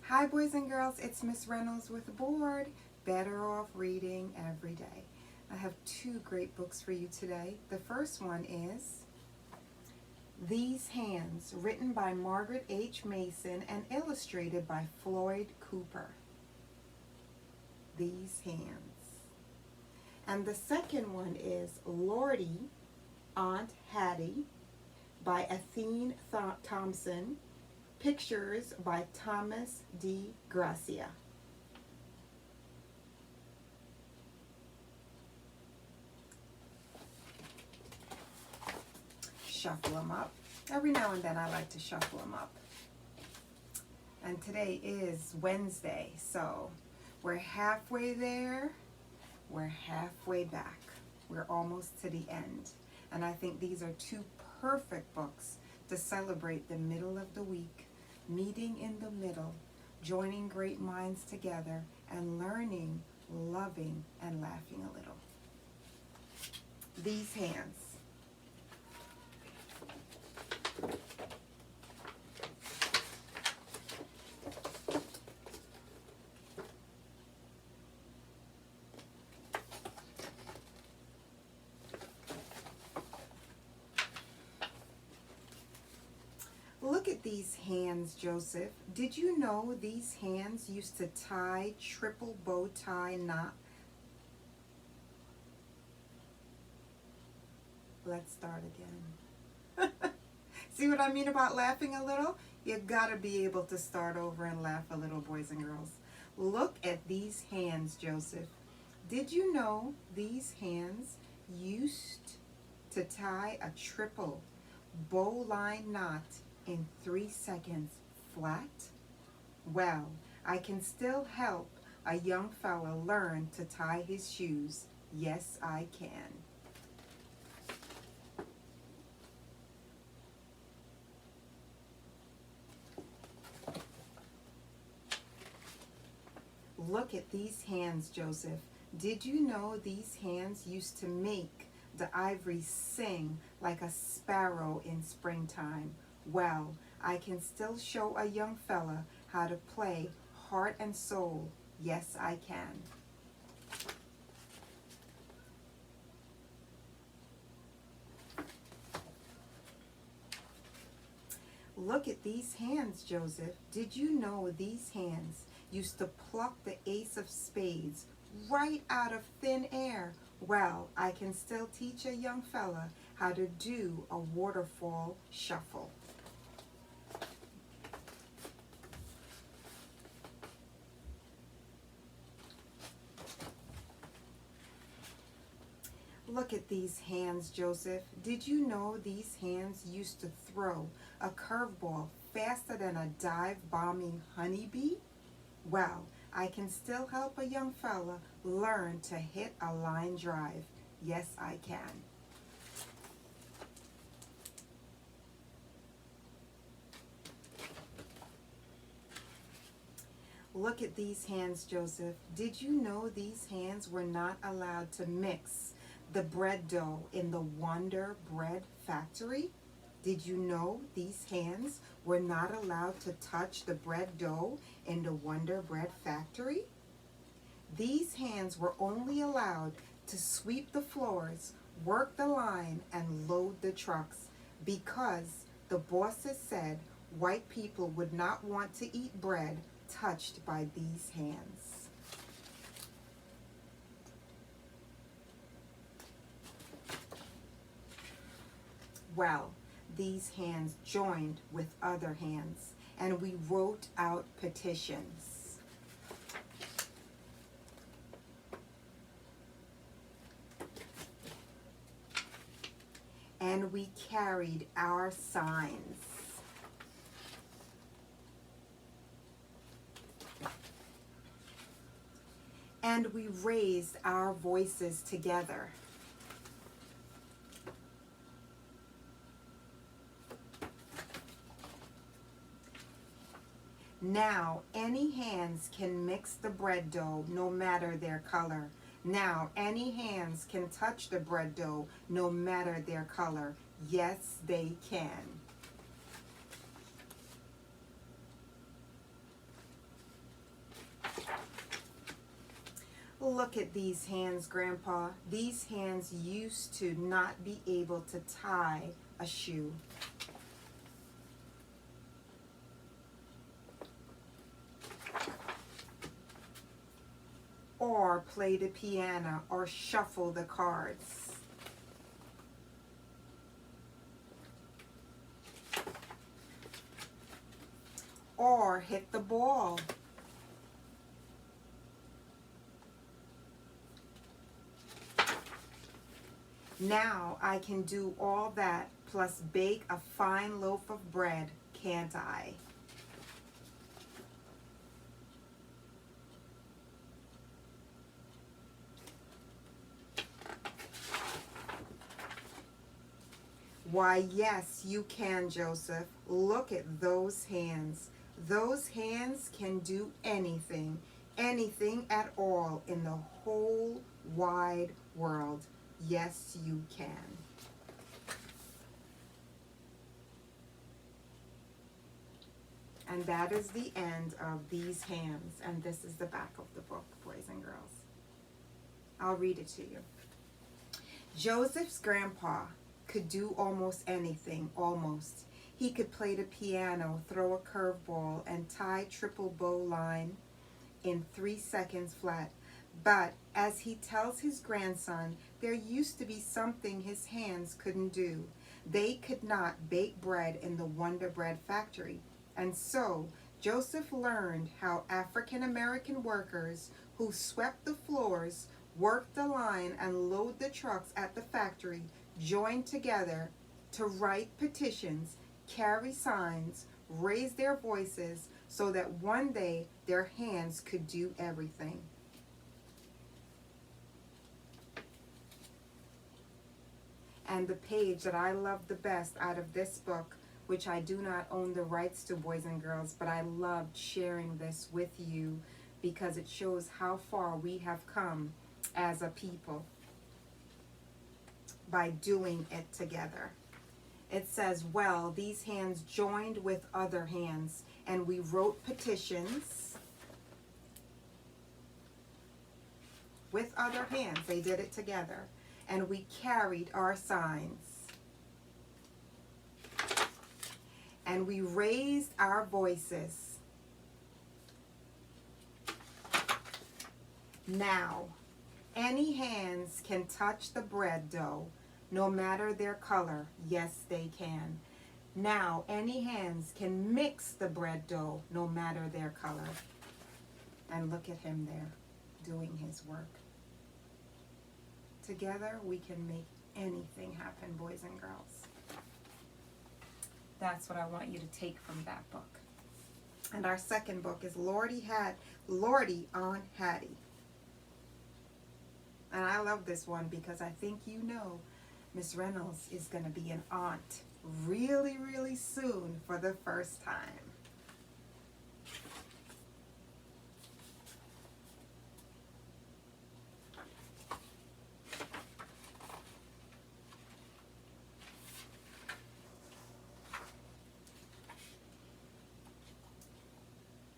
Hi boys and girls, it's Miss Reynolds with B.O.R.E.D. Better Off Reading Every Day. I have two great books for you today. The first one is These Hands, written by Margaret H. Mason and illustrated by Floyd Cooper. These Hands. And the second one is Lordy, Aunt Hattie by Athene Thompson. Pictures by Thomas D. Gracia. Shuffle them up. Every now and then I like to shuffle them up. And today is Wednesday, so we're halfway there, we're halfway back. We're almost to the end. And I think these are two perfect books to celebrate the middle of the week, meeting in the middle, joining great minds together, and learning, loving, and laughing a little. These Hands. Look at these hands, Joseph. Did you know these hands used to tie triple bow tie knot? Let's start again. See what I mean about laughing a little? You gotta be able to start over and laugh a little, boys and girls. Look at these hands, Joseph. Did you know these hands used to tie a triple bowline knot in 3 seconds flat? Well, I can still help a young fella learn to tie his shoes. Yes, I can. Look at these hands, Joseph. Did you know these hands used to make the ivory sing like a sparrow in springtime? Well, I can still show a young fella how to play heart and soul. Yes, I can. Look at these hands, Joseph. Did you know these hands used to pluck the ace of spades right out of thin air? Well, I can still teach a young fella how to do a waterfall shuffle. Look at these hands, Joseph. Did you know these hands used to throw a curveball faster than a dive-bombing honeybee? Well, I can still help a young fella learn to hit a line drive. Yes, I can. Look at these hands, Joseph. Did you know these hands were not allowed to mix the bread dough in the Wonder Bread factory? Did you know these hands were not allowed to touch the bread dough in the Wonder Bread factory? These hands were only allowed to sweep the floors, work the line, and load the trucks because the bosses said white people would not want to eat bread touched by these hands. Well, these hands joined with other hands, and we wrote out petitions. And we carried our signs. And we raised our voices together. Now, any hands can mix the bread dough no matter their color. Now, any hands can touch the bread dough no matter their color. Yes, they can. Look at these hands, Grandpa. These hands used to not be able to tie a shoe. Or play the piano or shuffle the cards. Or hit the ball. Now I can do all that plus bake a fine loaf of bread, can't I? Why, yes, you can, Joseph. Look at those hands. Those hands can do anything, anything at all in the whole wide world. Yes, you can. And that is the end of These Hands. And this is the back of the book, boys and girls. I'll read it to you. Joseph's grandpa could do almost anything, almost. He could play the piano, throw a curveball, and tie triple bow line in 3 seconds flat. But as he tells his grandson, there used to be something his hands couldn't do. They could not bake bread in the Wonder Bread factory. And so Joseph learned how African American workers who swept the floors, worked the line, and load the trucks at the factory joined together to write petitions, carry signs, raise their voices so that one day their hands could do everything. And the page that I love the best out of this book, which I do not own the rights to, boys and girls, but I loved sharing this with you because it shows how far we have come as a people by doing it together. It says, well, these hands joined with other hands, and we wrote petitions with other hands. They did it together. And we carried our signs. And we raised our voices. Now, any hands can touch the bread dough, no matter their color. Yes, they can. Now, any hands can mix the bread dough, no matter their color. And look at him there, doing his work. Together, we can make anything happen, boys and girls. That's what I want you to take from that book. And our second book is Lordy, Aunt Hattie. And I love this one because I think you know Miss Reynolds is going to be an aunt really, really soon for the first time.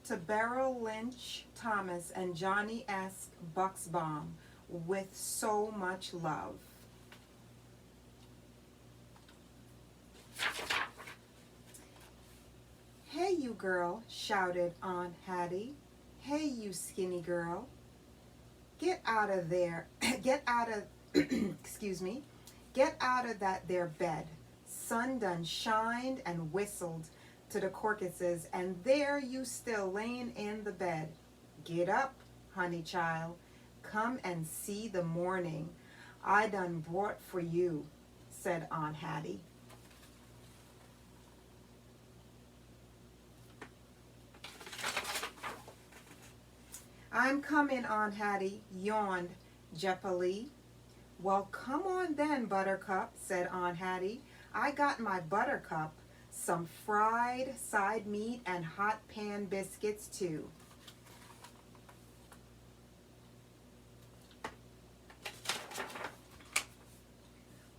To Beryl Lynch Thomas and Johnny S. Bucksbaum, with so much love. Hey, you girl, shouted Aunt Hattie. Hey, you skinny girl. Get out of there. Get out of, excuse me. Get out of that there bed. Sun done shined and whistled to the crocuses, and there you still laying in the bed. Get up, honey child. Come and see the morning I done brought for you, said Aunt Hattie. I'm coming, Aunt Hattie, yawned Jeppily. Well, come on then, Buttercup, said Aunt Hattie. I got my buttercup, some fried side meat and hot pan biscuits too.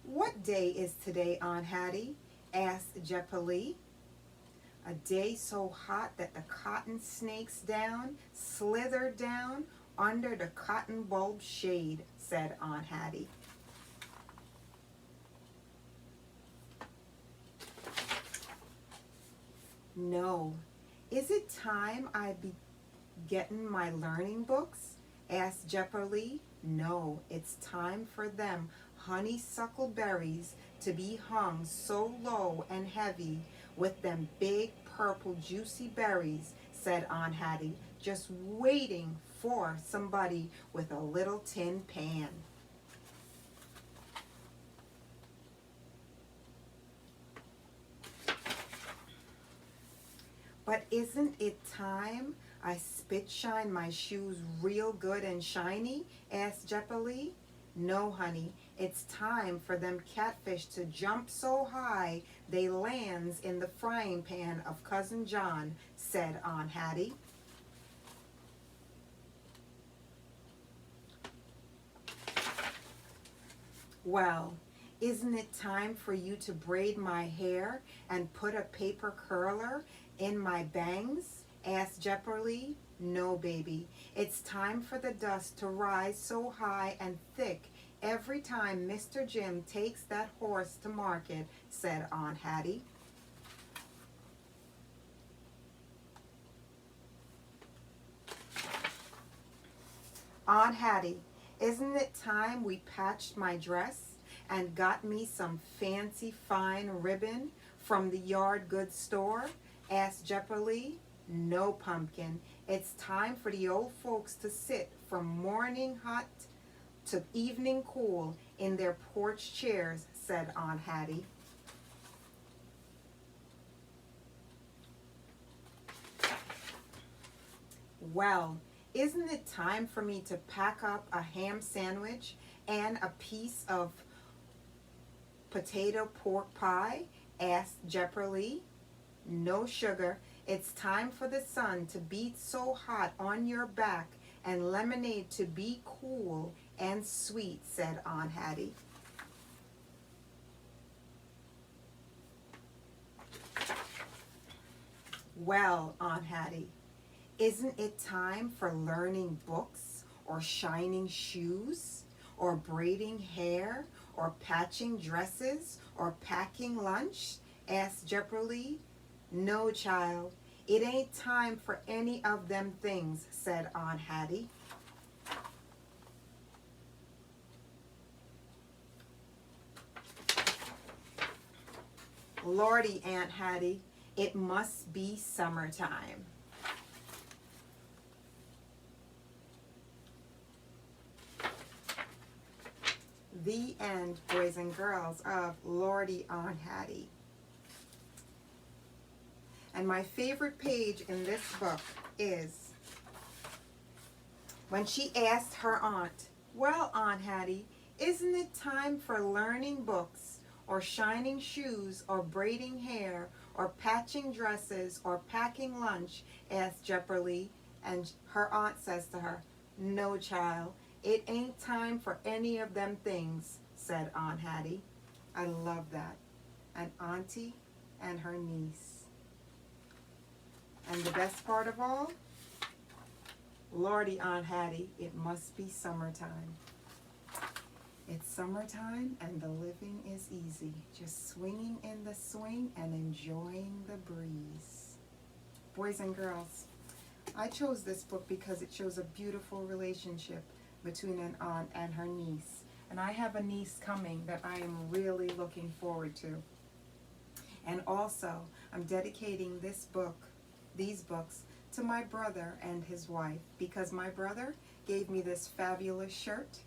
What day is today, Aunt Hattie? Asked Jeppily. A day so hot that the cotton snakes down, slithered down under the cotton bulb shade, said Aunt Hattie. No. Is it time I be getting my learning books? Asked Jepperly. No, it's time for them honeysuckle berries to be hung so low and heavy with them big purple juicy berries, said Aunt Hattie, just waiting for somebody with a little tin pan. But isn't it time I spit shine my shoes real good and shiny? Asked Jepperly. No, honey, it's time for them catfish to jump so high they lands in the frying pan of Cousin John, said Aunt Hattie. Well, isn't it time for you to braid my hair and put a paper curler in my bangs? Asked Jepperly. No, baby. It's time for the dust to rise so high and thick every time Mr. Jim takes that horse to market, said Aunt Hattie. Aunt Hattie, isn't it time we patched my dress and got me some fancy fine ribbon from the yard goods store? Asked Jepperly. No, pumpkin. It's time for the old folks to sit from morning hot to evening cool in their porch chairs, said Aunt Hattie. Well, isn't it time for me to pack up a ham sandwich and a piece of potato pork pie? Asked Jepperly. No, sugar. It's time for the sun to beat so hot on your back and lemonade to be cool and sweet, said Aunt Hattie. Well, Aunt Hattie, isn't it time for learning books or shining shoes or braiding hair or patching dresses or packing lunch? Asked Jepperly. No, child, it ain't time for any of them things, said Aunt Hattie. Lordy, Aunt Hattie, it must be summertime. The end, boys and girls, of Lordy, Aunt Hattie. And my favorite page in this book is when she asked her aunt, well, Aunt Hattie, isn't it time for learning books or shining shoes or braiding hair or patching dresses or packing lunch? Asked Jepperly. And her aunt says to her, no, child, it ain't time for any of them things, said Aunt Hattie. I love that. An auntie and her niece. And the best part of all, Lordy, Aunt Hattie, it must be summertime. It's summertime and the living is easy. Just swinging in the swing and enjoying the breeze. Boys and girls, I chose this book because it shows a beautiful relationship between an aunt and her niece. And I have a niece coming that I am really looking forward to. And also, I'm dedicating these books, to my brother and his wife, because my brother gave me this fabulous shirt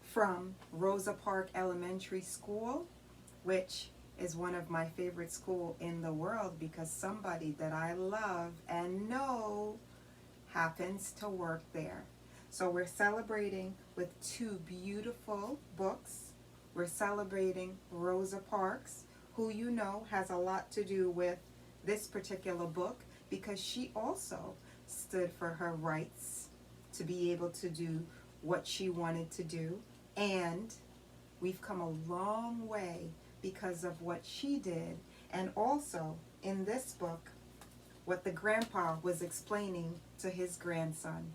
from Rosa Park Elementary School, which is one of my favorite schools in the world because somebody that I love and know happens to work there. So we're celebrating with two beautiful books. We're celebrating Rosa Parks, who you know has a lot to do with this particular book because she also stood for her rights to be able to do what she wanted to do. And we've come a long way because of what she did. And also in this book, what the grandpa was explaining to his grandson.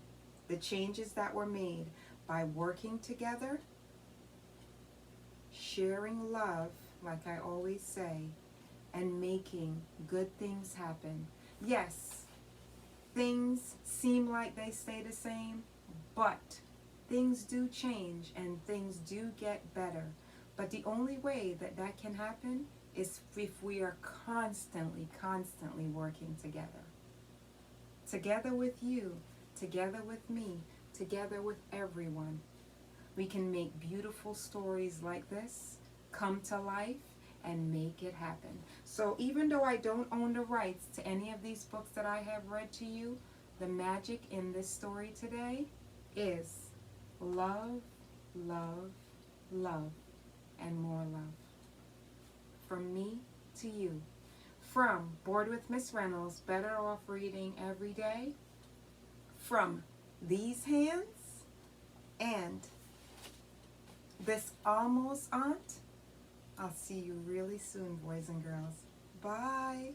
the changes that were made by working together, sharing love, like I always say, and making good things happen. Yes, things seem like they stay the same, but things do change and things do get better. But the only way that that can happen is if we are constantly, constantly working together. Together with you, together with me, together with everyone. We can make beautiful stories like this come to life and make it happen. So even though I don't own the rights to any of these books that I have read to you, the magic in this story today is love, love, love, and more love. From me to you. From Bored with Miss Reynolds, Better Off Reading Every Day. From these hands and this almost aunt. I'll see you really soon, boys and girls. Bye.